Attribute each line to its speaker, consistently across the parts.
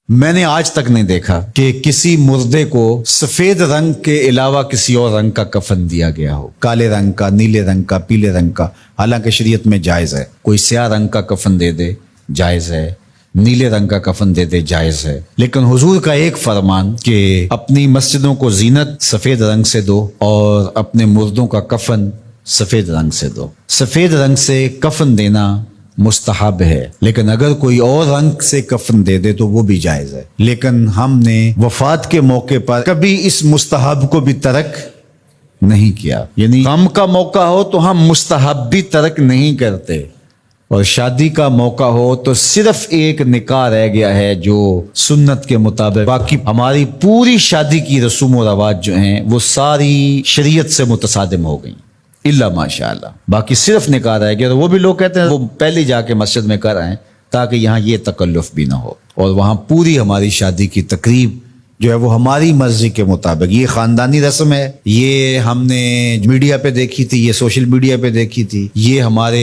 Speaker 1: میں نے آج تک نہیں دیکھا کہ کسی مردے کو سفید رنگ کے علاوہ کسی اور رنگ کا کفن دیا گیا ہو، کالے رنگ کا، نیلے رنگ کا، پیلے رنگ کا۔ حالانکہ شریعت میں جائز ہے، کوئی سیاہ رنگ کا کفن دے دے جائز ہے، نیلے رنگ کا کفن دے دے جائز ہے، لیکن حضور کا ایک فرمان کہ اپنی مسجدوں کو زینت سفید رنگ سے دو اور اپنے مردوں کا کفن سفید رنگ سے دو۔ سفید رنگ سے کفن دینا مستحب ہے، لیکن اگر کوئی اور رنگ سے کفن دے دے تو وہ بھی جائز ہے۔ لیکن ہم نے وفات کے موقع پر کبھی اس مستحب کو بھی ترک نہیں کیا، یعنی غم کا موقع ہو تو ہم مستحب بھی ترک نہیں کرتے، اور شادی کا موقع ہو تو صرف ایک نکاح رہ گیا ہے جو سنت کے مطابق، باقی ہماری پوری شادی کی رسوم و رواج جو ہیں وہ ساری شریعت سے متصادم ہو گئیں، اللہ ماشاء اللہ۔ باقی صرف نکاح رہ گیا، تو وہ بھی لوگ کہتے ہیں وہ پہلے جا کے مسجد میں کر آئیں تاکہ یہاں یہ تکلف بھی نہ ہو، اور وہاں پوری ہماری شادی کی تقریب جو ہے وہ ہماری مرضی کے مطابق۔ یہ خاندانی رسم ہے، یہ ہم نے میڈیا پہ دیکھی تھی، یہ سوشل میڈیا پہ دیکھی تھی، یہ ہمارے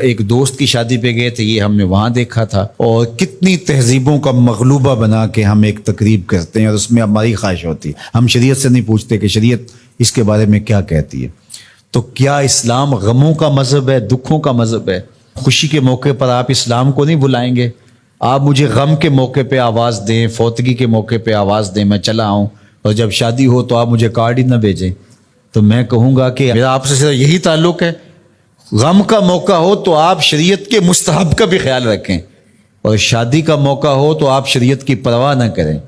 Speaker 1: ایک دوست کی شادی پہ گئے تھے، یہ ہم نے وہاں دیکھا تھا، اور کتنی تہذیبوں کا مغلوبہ بنا کے ہم ایک تقریب کرتے ہیں، اور اس میں ہماری خواہش ہوتی ہے۔ ہم شریعت سے نہیں پوچھتے کہ شریعت اس کے بارے میں کیا کہتی ہے۔ تو کیا اسلام غموں کا مذہب ہے، دکھوں کا مذہب ہے؟ خوشی کے موقع پر آپ اسلام کو نہیں بلائیں گے؟ آپ مجھے غم کے موقع پہ آواز دیں، فوتگی کے موقع پہ آواز دیں، میں چلا آؤں، اور جب شادی ہو تو آپ مجھے کارڈ ہی نہ بھیجیں، تو میں کہوں گا کہ میرا آپ سے صرف یہی تعلق ہے۔ غم کا موقع ہو تو آپ شریعت کے مستحب کا بھی خیال رکھیں، اور شادی کا موقع ہو تو آپ شریعت کی پرواہ نہ کریں۔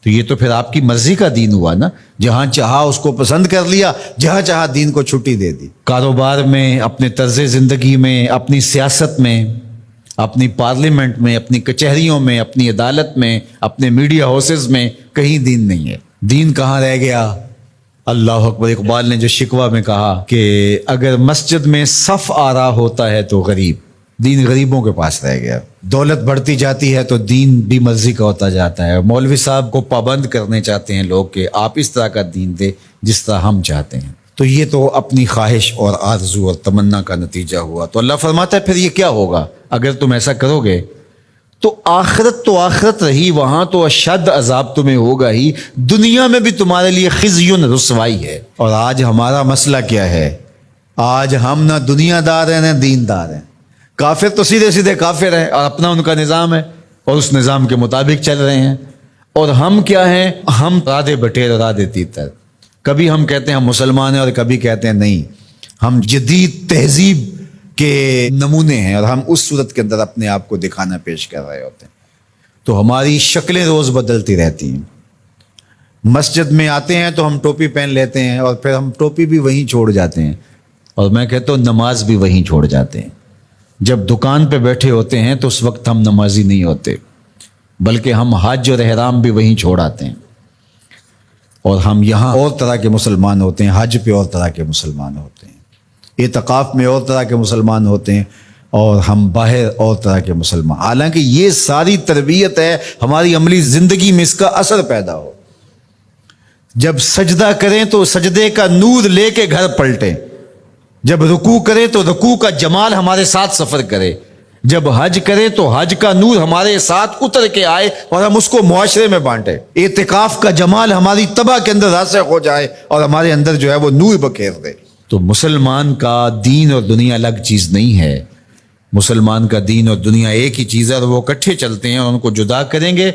Speaker 1: تو یہ تو پھر آپ کی مرضی کا دین ہوا نا، جہاں چاہا اس کو پسند کر لیا، جہاں چاہا دین کو چھٹی دے دی۔ کاروبار میں، اپنے طرز زندگی میں، اپنی سیاست میں، اپنی پارلیمنٹ میں، اپنی کچہریوں میں، اپنی عدالت میں، اپنے میڈیا ہاؤسز میں کہیں دین نہیں ہے۔ دین کہاں رہ گیا؟ اللہ اکبر۔ اقبال نے جو شکوہ میں کہا کہ اگر مسجد میں صف آ رہا ہوتا ہے تو غریب، دین غریبوں کے پاس رہ گیا۔ دولت بڑھتی جاتی ہے تو دین بھی مرضی کا ہوتا جاتا ہے۔ مولوی صاحب کو پابند کرنے چاہتے ہیں لوگ کہ آپ اس طرح کا دین دے جس طرح ہم چاہتے ہیں۔ تو یہ تو اپنی خواہش اور آرزو اور تمنا کا نتیجہ ہوا۔ تو اللہ فرماتا ہے پھر یہ کیا ہوگا اگر تم ایسا کرو گے تو آخرت رہی، وہاں تو اشد عذاب تمہیں ہوگا ہی، دنیا میں بھی تمہارے لیے خزی رسوائی ہے۔ اور آج ہمارا مسئلہ کیا ہے؟ آج ہم نہ دنیا دار ہیں نہ دین دار ہیں۔ کافر تو سیدھے سیدھے کافر ہیں اور اپنا ان کا نظام ہے اور اس نظام کے مطابق چل رہے ہیں، اور ہم کیا ہیں؟ ہم رادے بٹیر اور رادے تیتر۔ کبھی ہم کہتے ہیں ہم مسلمان ہیں اور کبھی کہتے ہیں نہیں ہم جدید تہذیب کے نمونے ہیں، اور ہم اس صورت کے اندر اپنے آپ کو دکھانا پیش کر رہے ہوتے ہیں۔ تو ہماری شکلیں روز بدلتی رہتی ہیں۔ مسجد میں آتے ہیں تو ہم ٹوپی پہن لیتے ہیں، اور پھر ہم ٹوپی بھی وہیں چھوڑ جاتے ہیں، اور میں کہتا ہوں نماز بھی وہیں چھوڑ جاتے ہیں۔ جب دکان پہ بیٹھے ہوتے ہیں تو اس وقت ہم نمازی نہیں ہوتے، بلکہ ہم حج اور احرام بھی وہیں چھوڑ آتے ہیں، اور ہم یہاں اور طرح کے مسلمان ہوتے ہیں، حج پہ اور طرح کے مسلمان ہوتے ہیں، اعتکاف میں اور طرح کے مسلمان ہوتے ہیں، اور ہم باہر اور طرح کے مسلمان۔ حالانکہ یہ ساری تربیت ہے ہماری عملی زندگی میں اس کا اثر پیدا ہو۔ جب سجدہ کریں تو سجدے کا نور لے کے گھر پلٹیں، جب رکوع کرے تو رکوع کا جمال ہمارے ساتھ سفر کرے، جب حج کرے تو حج کا نور ہمارے ساتھ اتر کے آئے اور ہم اس کو معاشرے میں بانٹیں، اعتکاف کا جمال ہماری طبع کے اندر راسخ ہو جائے اور ہمارے اندر جو ہے وہ نور بکھیر دے۔ تو مسلمان کا دین اور دنیا الگ چیز نہیں ہے، مسلمان کا دین اور دنیا ایک ہی چیز ہے، اور وہ اکٹھے چلتے ہیں، اور ان کو جدا کریں گے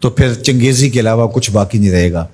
Speaker 1: تو پھر چنگیزی کے علاوہ کچھ باقی نہیں رہے گا۔